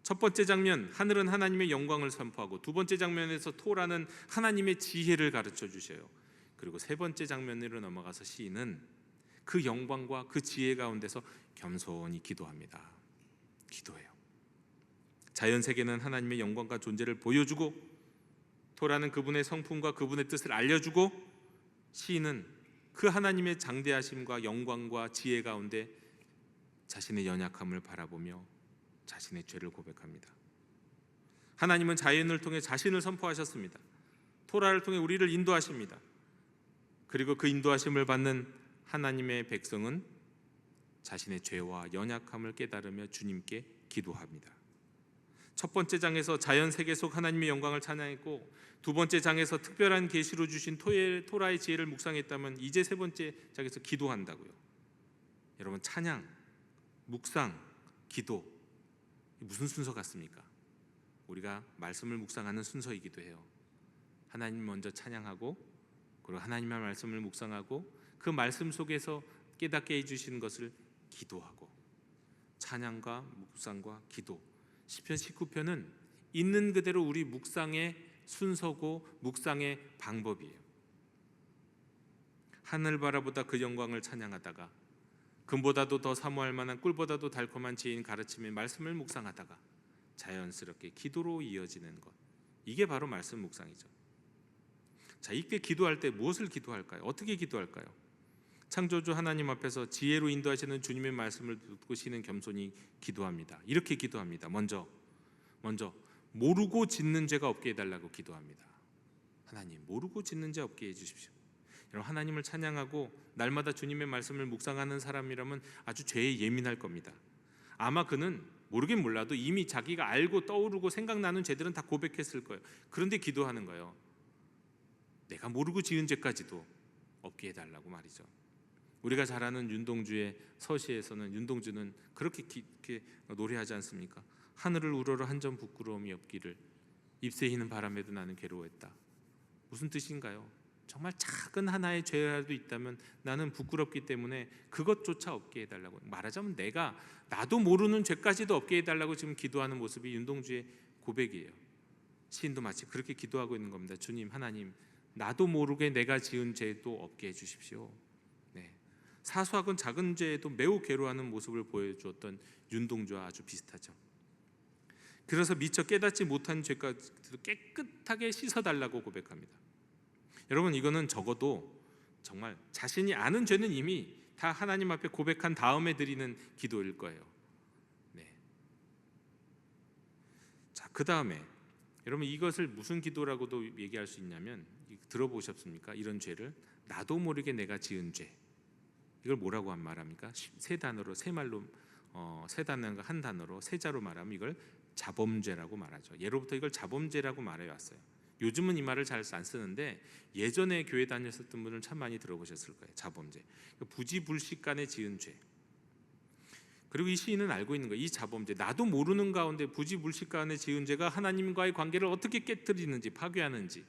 첫 번째 장면, 하늘은 하나님의 영광을 선포하고, 두 번째 장면에서 토라는 하나님의 지혜를 가르쳐 주셔요. 그리고 세 번째 장면으로 넘어가서 시인은 그 영광과 그 지혜 가운데서 겸손히 기도합니다. 기도해요. 자연 세계는 하나님의 영광과 존재를 보여주고, 토라는 그분의 성품과 그분의 뜻을 알려주고, 시인은 그 하나님의 장대하심과 영광과 지혜 가운데 자신의 연약함을 바라보며 자신의 죄를 고백합니다. 하나님은 자연을 통해 자신을 선포하셨습니다. 토라를 통해 우리를 인도하십니다. 그리고 그 인도하심을 받는 하나님의 백성은 자신의 죄와 연약함을 깨달으며 주님께 기도합니다. 첫 번째 장에서 자연 세계 속 하나님의 영광을 찬양했고, 두 번째 장에서 특별한 계시로 주신 토라의 지혜를 묵상했다면 이제 세 번째 장에서 기도한다고요. 여러분, 찬양, 묵상, 기도, 무슨 순서 같습니까? 우리가 말씀을 묵상하는 순서이기도 해요. 하나님 먼저 찬양하고, 그리고 하나님의 말씀을 묵상하고, 그 말씀 속에서 깨닫게 해주시는 것을 기도하고, 찬양과 묵상과 기도. 시편 19편은 있는 그대로 우리 묵상의 순서고 묵상의 방법이에요. 하늘 바라보다 그 영광을 찬양하다가, 금보다도 더 사모할 만한 꿀보다도 달콤한 지혜인 가르침의 말씀을 묵상하다가 자연스럽게 기도로 이어지는 것, 이게 바로 말씀 묵상이죠. 자, 이때 기도할 때 무엇을 기도할까요? 어떻게 기도할까요? 창조주 하나님 앞에서 지혜로 인도하시는 주님의 말씀을 듣고 시는 겸손히 기도합니다. 이렇게 기도합니다. 먼저 모르고 짓는 죄가 없게 해달라고 기도합니다. 하나님, 모르고 짓는 죄 없게 해주십시오. 여러분, 하나님을 찬양하고 날마다 주님의 말씀을 묵상하는 사람이라면 아주 죄에 예민할 겁니다. 아마 그는 모르긴 몰라도 이미 자기가 알고 떠오르고 생각나는 죄들은 다 고백했을 거예요. 그런데 기도하는 거예요. 내가 모르고 지은 죄까지도 없게 해달라고 말이죠. 우리가 잘 아는 윤동주의 서시에서는 윤동주는 그렇게 노래하지 않습니까? 하늘을 우러러 한 점 부끄러움이 없기를, 잎새 희는 바람에도 나는 괴로워했다. 무슨 뜻인가요? 정말 작은 하나의 죄라도 있다면 나는 부끄럽기 때문에 그것조차 없게 해달라고, 말하자면 나도 모르는 죄까지도 없게 해달라고 지금 기도하는 모습이 윤동주의 고백이에요. 시인도 마치 그렇게 기도하고 있는 겁니다. 주님, 하나님, 나도 모르게 내가 지은 죄도 없게 해주십시오. 네. 사소하건 작은 죄에도 매우 괴로워하는 모습을 보여주었던 윤동주와 아주 비슷하죠. 그래서 미처 깨닫지 못한 죄까지도 깨끗하게 씻어달라고 고백합니다. 여러분, 이거는 적어도 정말 자신이 아는 죄는 이미 다 하나님 앞에 고백한 다음에 드리는 기도일 거예요. 네. 자, 그 다음에 여러분, 이것을 무슨 기도라고도 얘기할 수 있냐면, 들어보셨습니까? 이런 죄를 나도 모르게 내가 지은 죄, 이걸 뭐라고 말합니까? 세 단어로, 세 말로, 세 단어가 한 단어로, 세 자로 말하면 이걸 자범죄라고 말하죠. 예로부터 이걸 자범죄라고 말해왔어요. 요즘은 이 말을 잘 안 쓰는데 예전에 교회 다녔었던 분은 참 많이 들어보셨을 거예요. 자범죄, 부지불식간에 지은 죄. 그리고 이 시인은 알고 있는 거예요. 이 자범죄, 나도 모르는 가운데 부지불식간에 지은 죄가 하나님과의 관계를 어떻게 깨뜨리는지, 파괴하는지,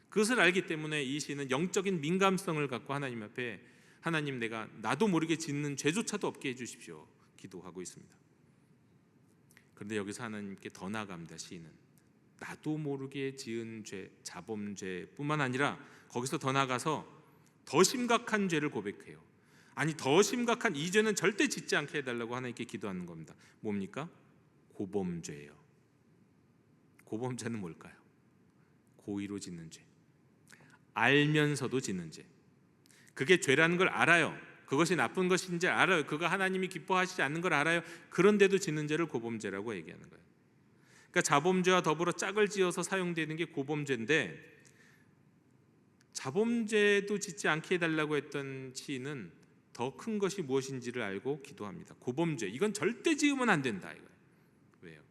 그것을 알기 때문에 이 시인은 영적인 민감성을 갖고 하나님 앞에, 하나님, 내가 나도 모르게 짓는 죄조차도 없게 해주십시오, 기도하고 있습니다. 그런데 여기서 하나님께 더 나아갑니다. 시인은 나도 모르게 지은 죄, 자범죄뿐만 아니라 거기서 더 나아가서 더 심각한 죄를 고백해요. 아니, 더 심각한 이 죄는 절대 짓지 않게 해달라고 하나님께 기도하는 겁니다. 뭡니까? 고범죄예요. 고범죄는 뭘까요? 고의로 짓는 죄, 알면서도 짓는 죄. 그게 죄라는 걸 알아요. 그것이 나쁜 것인지 알아요. 그거 하나님이 기뻐하시지 않는 걸 알아요. 그런데도 짓는 죄를 고범죄라고 얘기하는 거예요. 그러니까 자범죄와 더불어 짝을 지어서 사용되는 게 고범죄인데, 자범죄도 짓지 않게 해달라고 했던 시인은 더 큰 것이 무엇인지를 알고 기도합니다. 고범죄, 이건 절대 지으면 안 된다 이거예요. 왜요?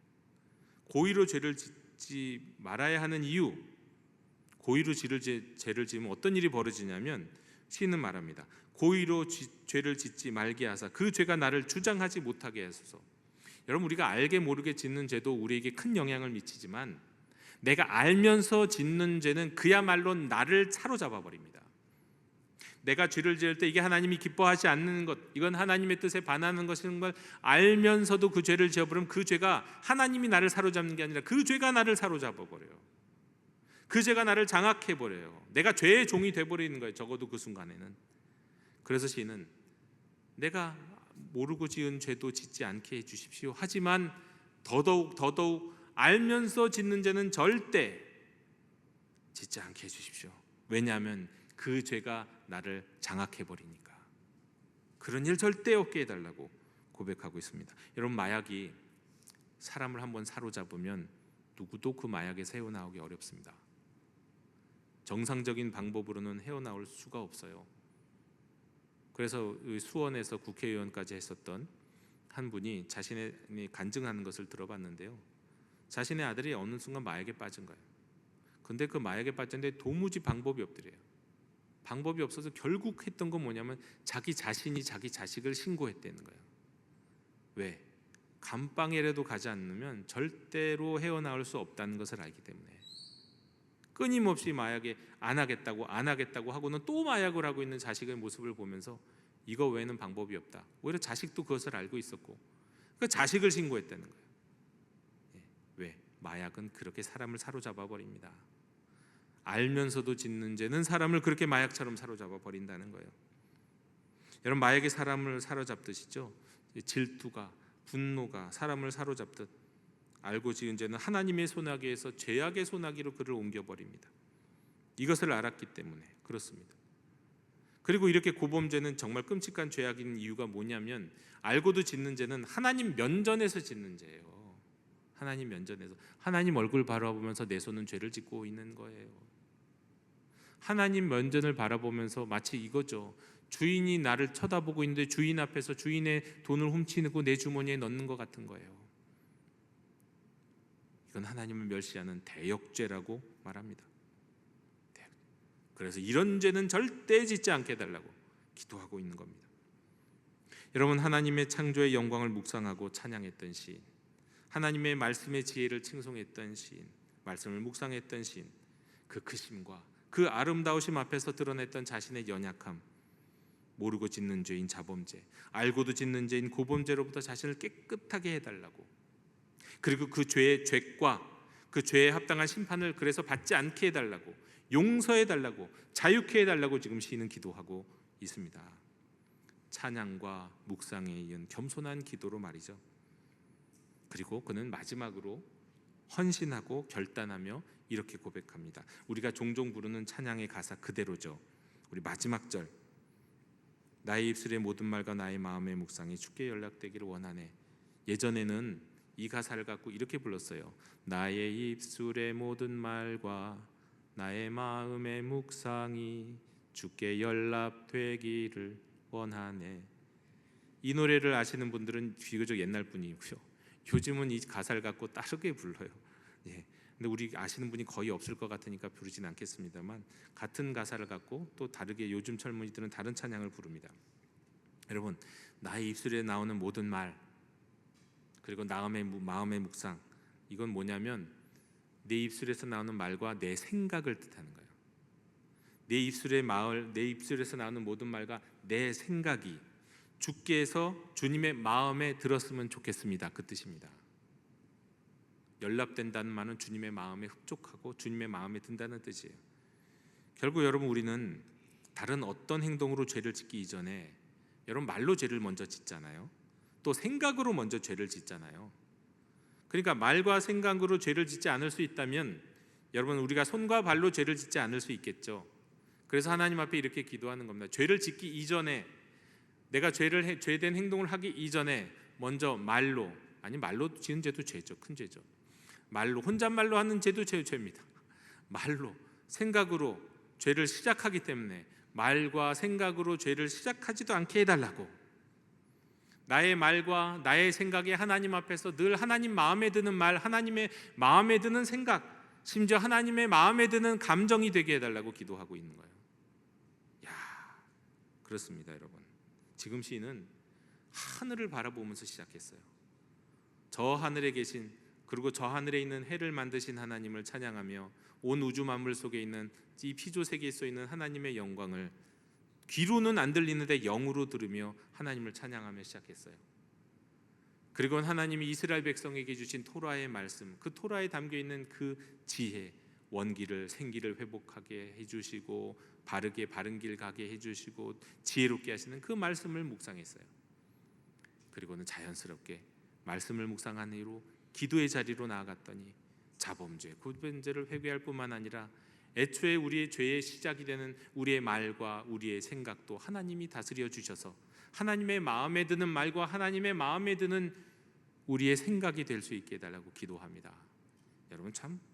고의로 죄를 짓지 말아야 하는 이유, 고의로 죄를 지으면 어떤 일이 벌어지냐면, 시인은 말합니다. 고의로 죄를 짓지 말게 하사 그 죄가 나를 주장하지 못하게 하소서. 여러분, 우리가 알게 모르게 짓는 죄도 우리에게 큰 영향을 미치지만, 내가 알면서 짓는 죄는 그야말로 나를 사로잡아 버립니다. 내가 죄를 지을 때 이게 하나님이 기뻐하지 않는 것, 이건 하나님의 뜻에 반하는 것인 걸 알면서도 그 죄를 지어버리면, 그 죄가 하나님이 나를 사로잡는 게 아니라 그 죄가 나를 사로잡아 버려요. 그 죄가 나를 장악해 버려요. 내가 죄의 종이 돼 버리는 거예요. 적어도 그 순간에는. 그래서 시인은 내가 모르고 지은 죄도 짓지 않게 해 주십시오. 하지만 더더욱 알면서 짓는 죄는 절대 짓지 않게 해 주십시오. 왜냐하면 그 죄가 나를 장악해 버리니까. 그런 일 절대 없게 해달라고 고백하고 있습니다. 여러분, 마약이 사람을 한번 사로잡으면 누구도 그 마약에서 헤어나오기 어렵습니다. 정상적인 방법으로는 헤어나올 수가 없어요. 그래서 수원에서 국회의원까지 했었던 한 분이 자신이 간증하는 것을 들어봤는데요. 자신의 아들이 어느 순간 마약에 빠진 거예요. 근데 그 마약에 빠졌는데 도무지 방법이 없더래요. 방법이 없어서 결국 했던 건 뭐냐면, 자기 자신이 자기 자식을 신고했다는 거예요. 왜? 감방에라도 가지 않으면 절대로 헤어나올 수 없다는 것을 알기 때문에. 끊임없이 마약에 안 하겠다고 하고는 또 마약을 하고 있는 자식의 모습을 보면서 이거 외에는 방법이 없다. 오히려 자식도 그것을 알고 있었고, 그 자식을 신고했다는 거예요. 왜? 마약은 그렇게 사람을 사로잡아 버립니다. 알면서도 짓는 죄는 사람을 그렇게 마약처럼 사로잡아 버린다는 거예요. 여러분, 마약이 사람을 사로잡듯이죠. 질투가, 분노가 사람을 사로잡듯 알고 지은 죄는 하나님의 소나기에서 죄악의 소나기로 그를 옮겨버립니다. 이것을 알았기 때문에 그렇습니다. 그리고 이렇게 고범죄는 정말 끔찍한 죄악인 이유가 뭐냐면, 알고도 짓는 죄는 하나님 면전에서 짓는 죄예요. 하나님 면전에서, 하나님 얼굴 바라보면서 내 손은 죄를 짓고 있는 거예요. 하나님 면전을 바라보면서 마치 이거죠. 주인이 나를 쳐다보고 있는데 주인 앞에서 주인의 돈을 훔치고 내 주머니에 넣는 것 같은 거예요. 이건 하나님을 멸시하는 대역죄라고 말합니다. 그래서 이런 죄는 절대 짓지 않게 해달라고 기도하고 있는 겁니다. 여러분, 하나님의 창조의 영광을 묵상하고 찬양했던 시인, 하나님의 말씀의 지혜를 칭송했던 시인, 말씀을 묵상했던 시인, 그 크심과 그 아름다우심 앞에서 드러냈던 자신의 연약함, 모르고 짓는 죄인 자범죄, 알고도 짓는 죄인 고범죄로부터 자신을 깨끗하게 해달라고, 그리고 그 죄의 죄과 그 죄에 합당한 심판을 그래서 받지 않게 해달라고, 용서해달라고, 자유케 해달라고 지금 시인은 기도하고 있습니다. 찬양과 묵상에 이은 겸손한 기도로 말이죠. 그리고 그는 마지막으로 헌신하고 결단하며 이렇게 고백합니다. 우리가 종종 부르는 찬양의 가사 그대로죠. 우리 마지막 절, 나의 입술의 모든 말과 나의 마음의 묵상이 주께 연락되기를 원하네. 예전에는 이 가사를 갖고 이렇게 불렀어요. 나의 입술의 모든 말과 나의 마음의 묵상이 주께 연락되기를 원하네. 이 노래를 아시는 분들은 비교적 옛날 분이고요. 요즘은 이 가사를 갖고 다르게 불러요. 근데 우리 아시는 분이 거의 없을 것 같으니까 부르진 않겠습니다만, 같은 가사를 갖고 또 다르게 요즘 젊은이들은 다른 찬양을 부릅니다. 여러분, 나의 입술에 나오는 모든 말, 그리고 마음의 묵상, 이건 뭐냐면 내 입술에서 나오는 말과 내 생각을 뜻하는 거예요. 내 입술에서 나오는 모든 말과 내 생각이 주께서 주님의 마음에 들었으면 좋겠습니다. 그 뜻입니다. 연락된다는 말은 주님의 마음에 흡족하고 주님의 마음에 든다는 뜻이에요. 결국 여러분, 우리는 다른 어떤 행동으로 죄를 짓기 이전에 여러분 말로 죄를 먼저 짓잖아요. 또 생각으로 먼저 죄를 짓잖아요. 그러니까 말과 생각으로 죄를 짓지 않을 수 있다면 여러분, 우리가 손과 발로 죄를 짓지 않을 수 있겠죠. 그래서 하나님 앞에 이렇게 기도하는 겁니다. 죄를 짓기 이전에, 내가 죄된 행동을 하기 이전에 먼저 말로 지은 죄도 죄죠. 큰 죄죠. 말로, 혼잣말로 하는 죄도 죄입니다. 말로, 생각으로 죄를 시작하기 때문에 말과 생각으로 죄를 시작하지도 않게 해달라고, 나의 말과 나의 생각이 하나님 앞에서 늘 하나님 마음에 드는 말, 하나님의 마음에 드는 생각, 심지어 하나님의 마음에 드는 감정이 되게 해달라고 기도하고 있는 거예요. 그렇습니다, 여러분. 지금 시인은 하늘을 바라보면서 시작했어요. 저 하늘에 계신, 그리고 저 하늘에 있는 해를 만드신 하나님을 찬양하며 온 우주 만물 속에 있는 이 피조 세계에 써 있는 하나님의 영광을 귀로는 안 들리는데 영으로 들으며 하나님을 찬양하며 시작했어요. 그리고 하나님이 이스라엘 백성에게 주신 토라의 말씀, 그 토라에 담겨 있는 그 지혜, 원기를, 생기를 회복하게 해주시고 바르게 바른 길 가게 해주시고 지혜롭게 하시는 그 말씀을 묵상했어요. 그리고는 자연스럽게 말씀을 묵상한 이후로 기도의 자리로 나아갔더니 자범죄, 구변죄를 회개할 뿐만 아니라 애초에 우리의 죄의 시작이 되는 우리의 말과 우리의 생각도 하나님이 다스려 주셔서 하나님의 마음에 드는 말과 하나님의 마음에 드는 우리의 생각이 될 수 있게 해달라고 기도합니다. 여러분, 참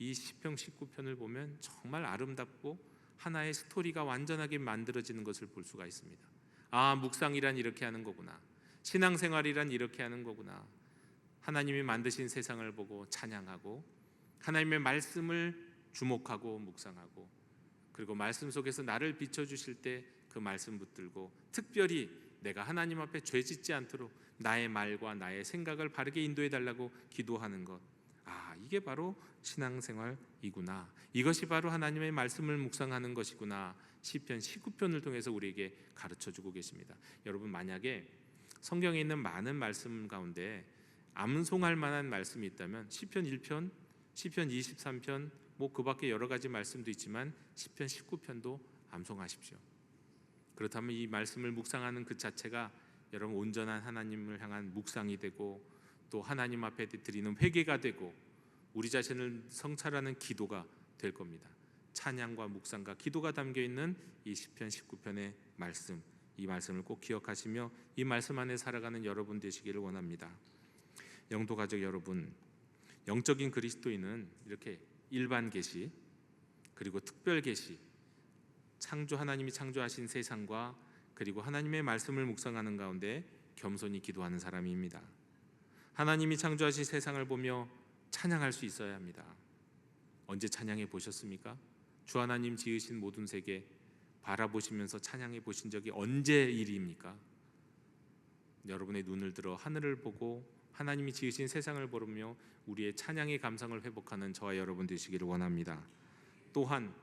이 시편 19편을 보면 정말 아름답고 하나의 스토리가 완전하게 만들어지는 것을 볼 수가 있습니다. 아, 묵상이란 이렇게 하는 거구나, 신앙생활이란 이렇게 하는 거구나. 하나님이 만드신 세상을 보고 찬양하고 하나님의 말씀을 주목하고 묵상하고, 그리고 말씀 속에서 나를 비춰주실 때 그 말씀 붙들고 특별히 내가 하나님 앞에 죄 짓지 않도록 나의 말과 나의 생각을 바르게 인도해 달라고 기도하는 것, 이게 바로 신앙생활이구나, 이것이 바로 하나님의 말씀을 묵상하는 것이구나, 시편 19편을 통해서 우리에게 가르쳐주고 계십니다. 여러분, 만약에 성경에 있는 많은 말씀 가운데 암송할 만한 말씀이 있다면 시편 1편, 시편 23편, 그 밖에 여러 가지 말씀도 있지만 시편 19편도 암송하십시오. 그렇다면 이 말씀을 묵상하는 그 자체가 여러분 온전한 하나님을 향한 묵상이 되고, 또 하나님 앞에 드리는 회개가 되고, 우리 자신을 성찰하는 기도가 될 겁니다. 찬양과 묵상과 기도가 담겨 있는 이 시편 19편의 말씀, 이 말씀을 꼭 기억하시며 이 말씀 안에 살아가는 여러분 되시기를 원합니다. 영도 가족 여러분, 영적인 그리스도인은 이렇게 일반 계시, 그리고 특별 계시, 하나님이 창조하신 세상과 그리고 하나님의 말씀을 묵상하는 가운데 겸손히 기도하는 사람입니다. 하나님이 창조하신 세상을 보며 찬양할 수 있어야 합니다. 언제 찬양해 보셨습니까? 주 하나님 지으신 모든 세계 바라보시면서 찬양해 보신 적이 언제 일입니까? 여러분의 눈을 들어 하늘을 보고 하나님이 지으신 세상을 보며 우리의 찬양의 감성을 회복하는 저와 여러분 되시기를 원합니다. 또한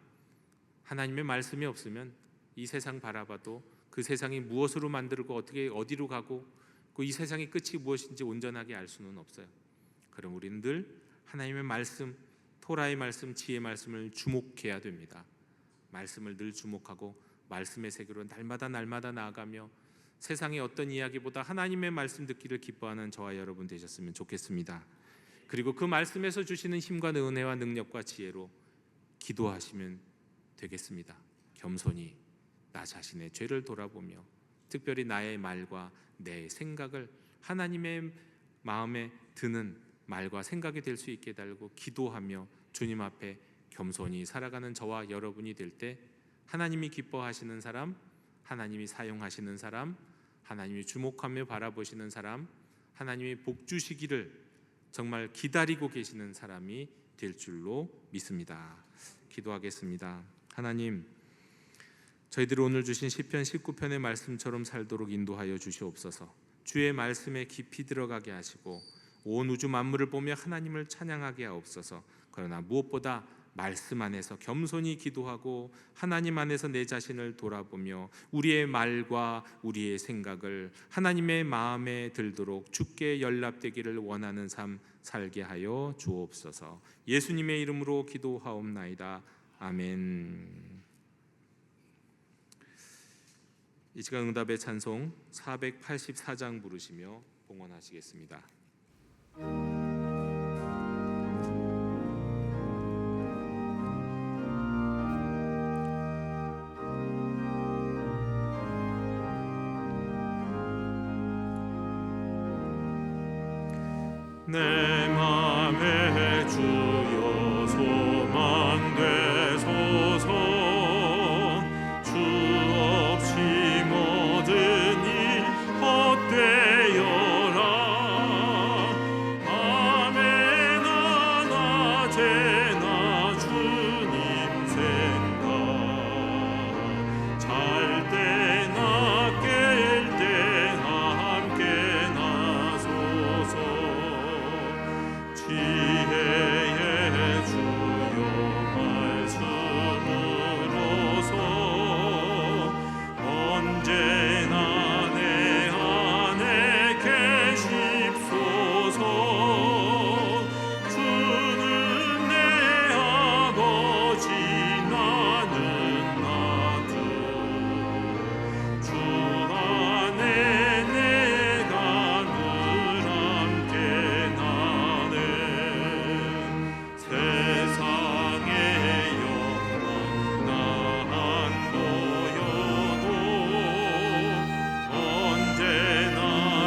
하나님의 말씀이 없으면 이 세상 바라봐도 그 세상이 무엇으로 만들고 어디로 가고 이 세상의 끝이 무엇인지 온전하게 알 수는 없어요. 그럼 우리는 늘 하나님의 말씀, 토라의 말씀, 지혜의 말씀을 주목해야 됩니다. 말씀을 늘 주목하고 말씀의 세계로 날마다 나아가며 세상의 어떤 이야기보다 하나님의 말씀 듣기를 기뻐하는 저와 여러분 되셨으면 좋겠습니다. 그리고 그 말씀에서 주시는 힘과 은혜와 능력과 지혜로 기도하시면 되겠습니다. 겸손히 나 자신의 죄를 돌아보며 특별히 나의 말과 내 생각을 하나님의 마음에 드는 말과 생각이 될 수 있게 해달라고 기도하며 주님 앞에 겸손히 살아가는 저와 여러분이 될 때 하나님이 기뻐하시는 사람, 하나님이 사용하시는 사람, 하나님이 주목하며 바라보시는 사람, 하나님이 복 주시기를 정말 기다리고 계시는 사람이 될 줄로 믿습니다. 기도하겠습니다. 하나님, 저희들이 오늘 주신 시편 19편의 말씀처럼 살도록 인도하여 주시옵소서. 주의 말씀에 깊이 들어가게 하시고 온 우주 만물을 보며 하나님을 찬양하게 하옵소서. 그러나 무엇보다 말씀 안에서 겸손히 기도하고 하나님 안에서 내 자신을 돌아보며 우리의 말과 우리의 생각을 하나님의 마음에 들도록 주께 연락되기를 원하는 삶 살게 하여 주옵소서. 예수님의 이름으로 기도하옵나이다. 아멘. 이 시간 응답의 찬송 484장 부르시며 봉헌하시겠습니다. 내 맘에 주여 소망되소서. 주 없이 모든 일 헛되어라. 밤에나 낮에나 주님 생각, 잘 때나 깰 때나 함께 나소서. 지혜의 주여 말씀으로서 언제나 내 안에 계십소서. 주는 내 아버지 나는 아들, 주 안에 내가 늘 함께 나네. 세상의 영광 나 안 보여도 언제나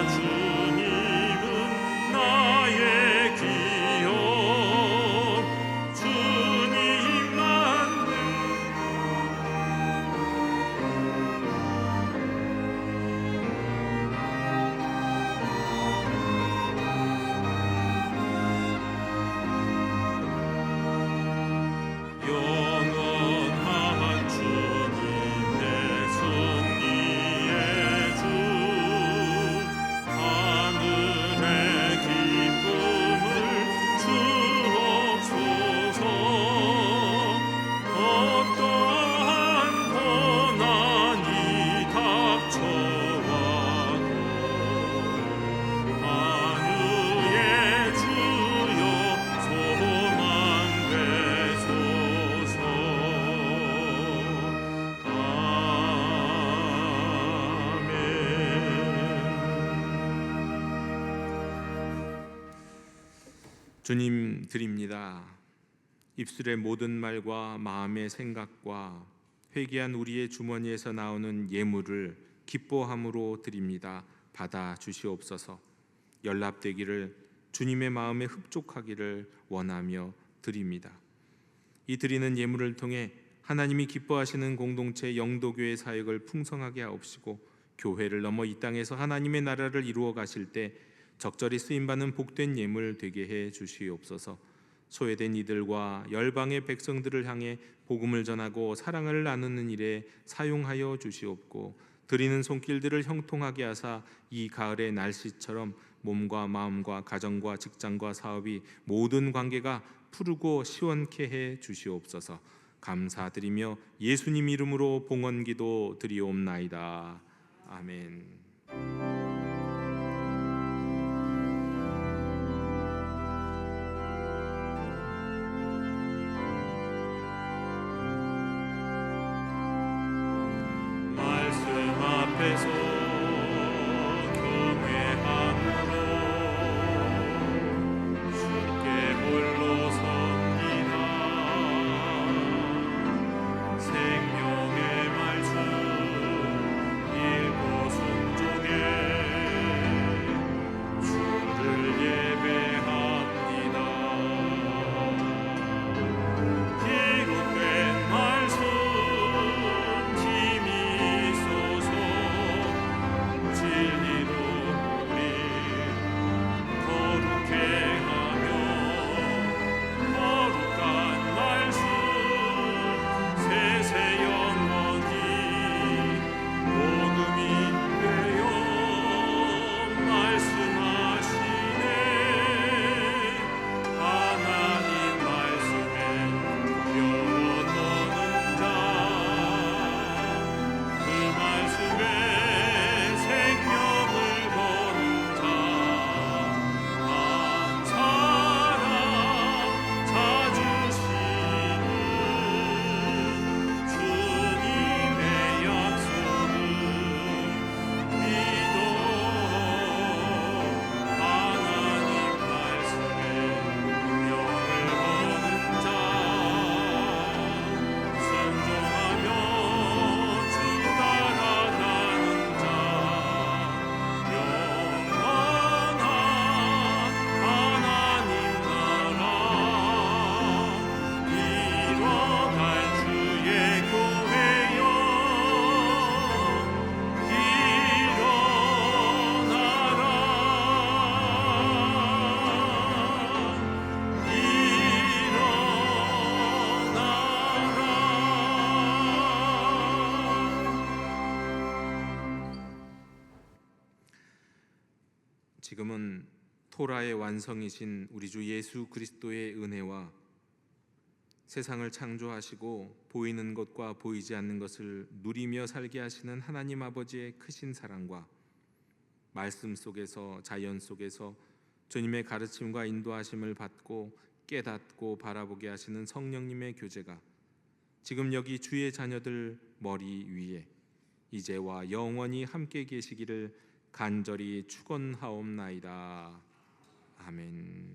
주님은 나의 기억. 주님만 영원한 주님 내 승리의 주, 하늘의 기쁨을 주옵소서. 어떠한 고난이 닥쳐와도 만유의 주여 소망되소서. 아멘. 주님 드립니다. 입술의 모든 말과 마음의 생각과 회개한 우리의 주머니에서 나오는 예물을 기뻐함으로 드립니다. 받아 주시옵소서. 연락되기를 주님의 마음에 흡족하기를 원하며 드립니다. 이 드리는 예물을 통해 하나님이 기뻐하시는 공동체 영도교회 사역을 풍성하게 하옵시고, 교회를 넘어 이 땅에서 하나님의 나라를 이루어 가실 때 적절히 쓰임받는 복된 예물 되게 해 주시옵소서. 소외된 이들과 열방의 백성들을 향해 복음을 전하고 사랑을 나누는 일에 사용하여 주시옵고, 드리는 손길들을 형통하게 하사 이 가을의 날씨처럼 몸과 마음과 가정과 직장과 사업이 모든 관계가 푸르고 시원케 해 주시옵소서. 감사드리며 예수님 이름으로 봉헌기도 드리옵나이다. 아멘. 말씀 앞에서 경외함으로 쉽게 홀로 섭니다. 생명의 말씀 읽고 순종 지금은 토라의 완성이신 우리 주 예수 그리스도의 은혜와 세상을 창조하시고 보이는 것과 보이지 않는 것을 누리며 살게 하시는 하나님 아버지의 크신 사랑과 말씀 속에서, 자연 속에서 주님의 가르침과 인도하심을 받고 깨닫고 바라보게 하시는 성령님의 교제가 지금 여기 주의 자녀들 머리 위에 이제와 영원히 함께 계시기를 간절히 축원하옵나이다. 아멘.